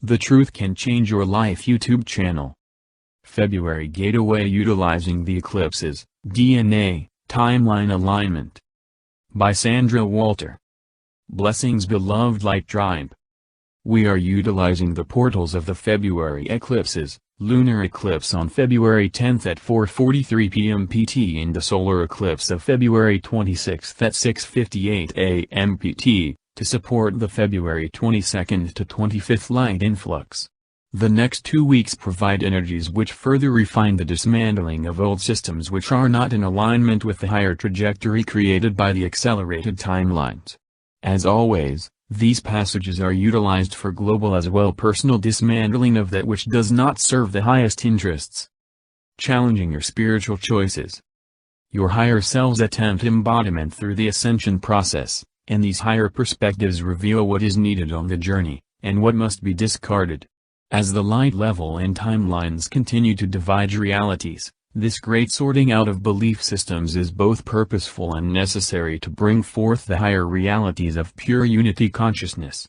The Truth Can Change Your Life YouTube channel. February Gateway Utilizing the Eclipses, DNA, Timeline Alignment. By Sandra Walter. Blessings, beloved Light Tribe. We are utilizing the portals of the February eclipses, lunar eclipse on February 10th at 4:43 p.m. PT and the solar eclipse of February 26th at 6:58 a.m. PT, to support the February 22nd to 25th light influx. The next 2 weeks provide energies which further refine the dismantling of old systems which are not in alignment with the higher trajectory created by the accelerated timelines. As always, these passages are utilized for global as well personal dismantling of that which does not serve the highest interests. Challenging your spiritual choices. Your higher selves attempt embodiment through the ascension process, and these higher perspectives reveal what is needed on the journey, and what must be discarded. As the light level and timelines continue to divide realities, this great sorting out of belief systems is both purposeful and necessary to bring forth the higher realities of pure unity consciousness.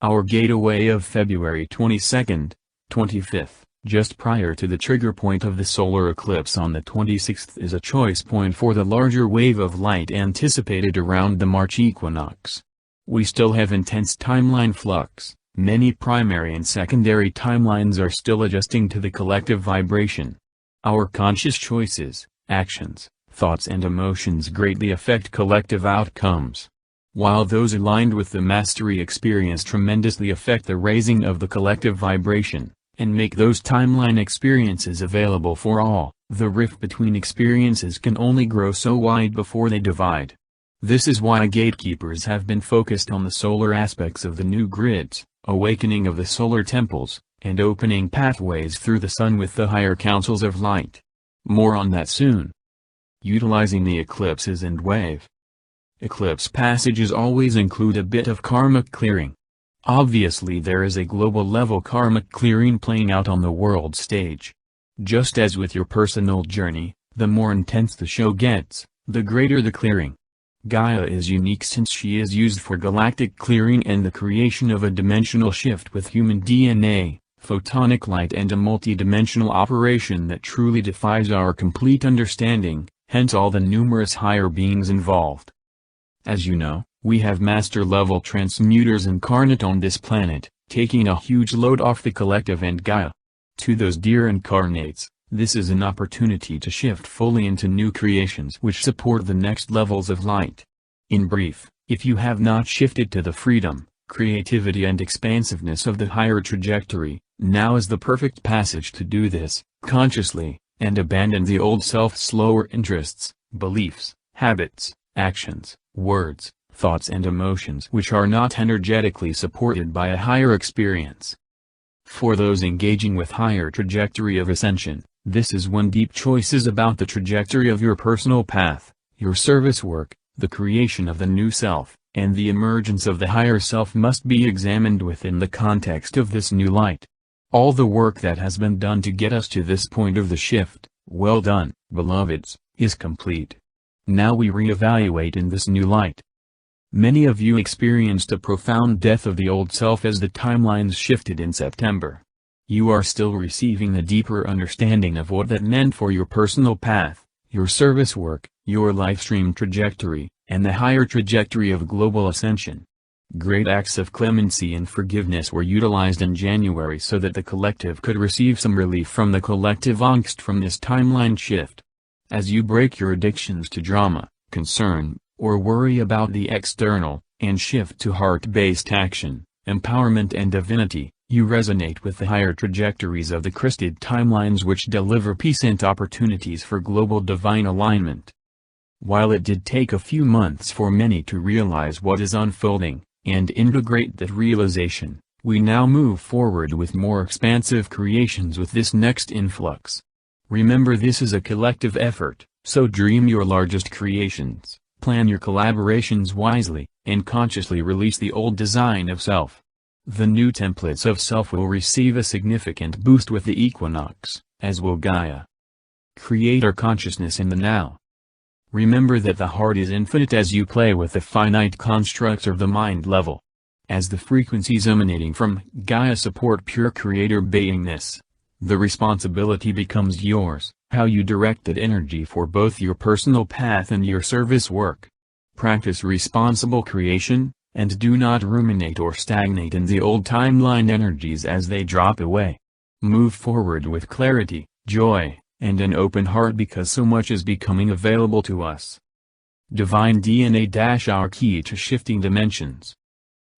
Our gateway of February 22nd, 25th, just prior to the trigger point of the solar eclipse on the 26th, is a choice point for the larger wave of light anticipated around the March equinox. We still have intense timeline flux. Many primary and secondary timelines are still adjusting to the collective vibration. Our conscious choices, actions, thoughts and emotions greatly affect collective outcomes. While those aligned with the mastery experience tremendously affect the raising of the collective vibration, and make those timeline experiences available for all, the rift between experiences can only grow so wide before they divide. This is why gatekeepers have been focused on the solar aspects of the new grids, awakening of the solar temples, and opening pathways through the sun with the higher councils of light. More on that soon. Utilizing the eclipses and wave. Eclipse passages always include a bit of karmic clearing. Obviously there is a global level karmic clearing playing out on the world stage. Just as with your personal journey, the more intense the show gets, the greater the clearing. Gaia is unique since she is used for galactic clearing and the creation of a dimensional shift with human DNA, photonic light and a multi-dimensional operation that truly defies our complete understanding, hence all the numerous higher beings involved. As you know, we have master-level transmuters incarnate on this planet, taking a huge load off the collective and Gaia. To those dear incarnates, this is an opportunity to shift fully into new creations which support the next levels of light. In brief, if you have not shifted to the freedom, creativity and expansiveness of the higher trajectory, now is the perfect passage to do this, consciously, and abandon the old self's lower interests, beliefs, habits, actions, words, thoughts and emotions which are not energetically supported by a higher experience. For those engaging with higher trajectory of ascension, this is when deep choices about the trajectory of your personal path, your service work, the creation of the new self, and the emergence of the higher self must be examined within the context of this new light. All the work that has been done to get us to this point of the shift, well done, beloveds, is complete. Now we reevaluate in this new light. Many of you experienced a profound death of the old self as the timelines shifted in September. You are still receiving the deeper understanding of what that meant for your personal path, your service work, your lifestream trajectory, and the higher trajectory of global ascension. Great acts of clemency and forgiveness were utilized in January so that the collective could receive some relief from the collective angst from this timeline shift. As you break your addictions to drama, concern, or worry about the external, and shift to heart-based action, empowerment and divinity, you resonate with the higher trajectories of the crysted timelines which deliver peace and opportunities for global divine alignment. While it did take a few months for many to realize what is unfolding, and integrate that realization, we now move forward with more expansive creations with this next influx. Remember, this is a collective effort, so dream your largest creations, plan your collaborations wisely, and consciously release the old design of self. The new templates of self will receive a significant boost with the equinox, as will Gaia. Create our consciousness in the now. Remember that the heart is infinite as you play with the finite constructs of the mind level. As the frequencies emanating from Gaia support pure creator beingness, the responsibility becomes yours, how you direct that energy for both your personal path and your service work. Practice responsible creation, and do not ruminate or stagnate in the old timeline energies as they drop away. Move forward with clarity, joy, and an open heart because so much is becoming available to us. Divine DNA – our key to shifting dimensions.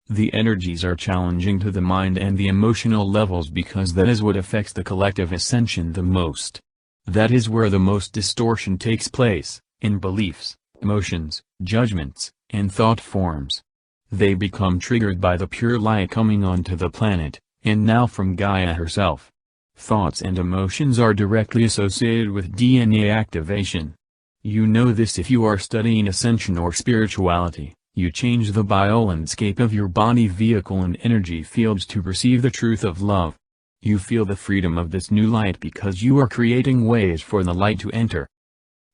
The energies are challenging to the mind and the emotional levels because that is what affects the collective ascension the most. That is where the most distortion takes place, in beliefs, emotions, judgments, and thought forms. They become triggered by the pure light coming onto the planet, and now from Gaia herself. Thoughts and emotions are directly associated with DNA activation. You know this if you are studying ascension or spirituality. You change the biolandscape of your body vehicle and energy fields to perceive the truth of love. You feel the freedom of this new light because you are creating ways for the light to enter.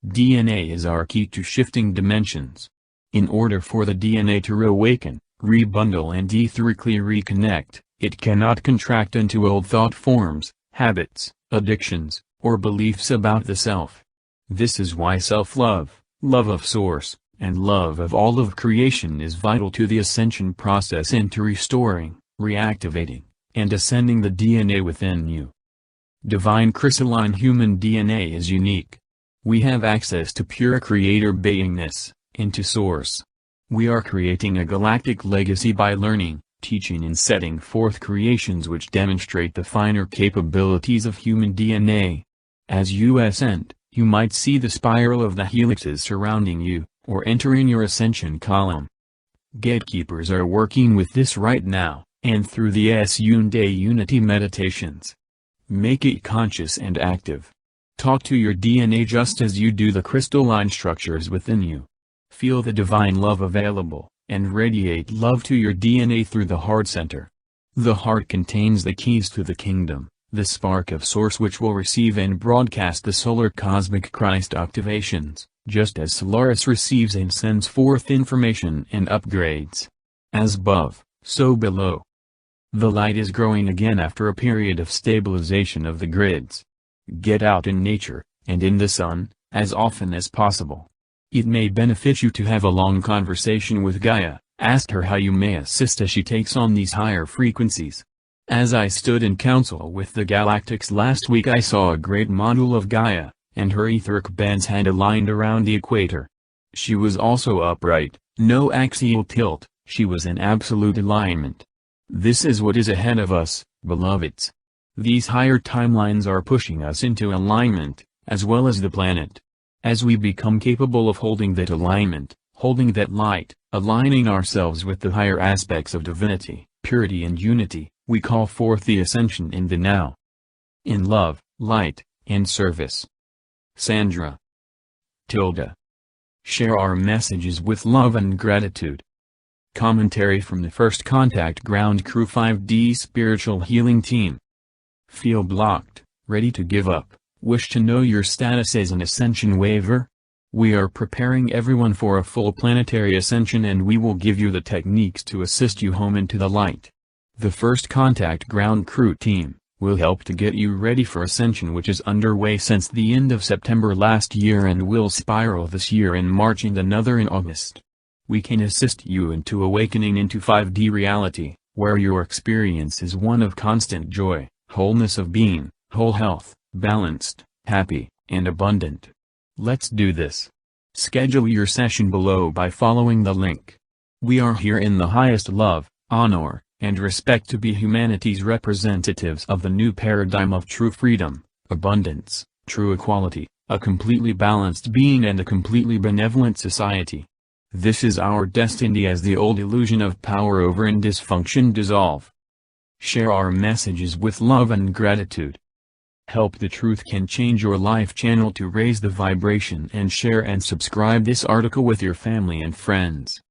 DNA is our key to shifting dimensions. In order for the DNA to reawaken, rebundle and etherically reconnect, it cannot contract into old thought forms, habits, addictions, or beliefs about the self. This is why self-love, love of source, and love of all of creation is vital to the ascension process and to restoring, reactivating, and ascending the DNA within you. Divine crystalline human DNA is unique. We have access to pure creator beingness, into source. We are creating a galactic legacy by learning, teaching and setting forth creations which demonstrate the finer capabilities of human DNA. As you ascend, you might see the spiral of the helixes surrounding you, or entering your ascension column. Gatekeepers are working with this right now, and through the Sunday Unity meditations. Make it conscious and active. Talk to your DNA just as you do the crystalline structures within you. Feel the divine love available, and radiate love to your DNA through the heart center. The heart contains the keys to the kingdom, the spark of source which will receive and broadcast the solar cosmic Christ activations, just as Solaris receives and sends forth information and upgrades. As above, so below. The light is growing again after a period of stabilization of the grids. Get out in nature, and in the sun, as often as possible. It may benefit you to have a long conversation with Gaia. Ask her how you may assist as she takes on these higher frequencies. As I stood in council with the Galactics last week, I saw a great model of Gaia, and her etheric bands had aligned around the equator. She was also upright, no axial tilt, she was in absolute alignment. This is what is ahead of us, beloveds. These higher timelines are pushing us into alignment, as well as the planet. As we become capable of holding that alignment, holding that light, aligning ourselves with the higher aspects of divinity, purity and unity, we call forth the ascension in the now. In love, light, and service. Sandra. Tilda. Share our messages with love and gratitude. Commentary from the First Contact Ground Crew 5D Spiritual Healing Team. Feel blocked, ready to give up, wish to know your status as an ascension waiver? We are preparing everyone for a full planetary ascension, and we will give you the techniques to assist you home into the light. The First Contact Ground Crew team will help to get you ready for ascension, which is underway since the end of September last year and will spiral this year in March and another in August. We can assist you into awakening into 5D reality, where your experience is one of constant joy, wholeness of being, whole health, balanced, happy, and abundant. Let's do this. Schedule your session below by following the link. We are here in the highest love, honor, and respect to be humanity's representatives of the new paradigm of true freedom, abundance, true equality, a completely balanced being and a completely benevolent society. This is our destiny as the old illusion of power over and dysfunction dissolve. Share our messages with love and gratitude. Help the Truth Can Change Your Life channel to raise the vibration, and share and subscribe this article with your family and friends.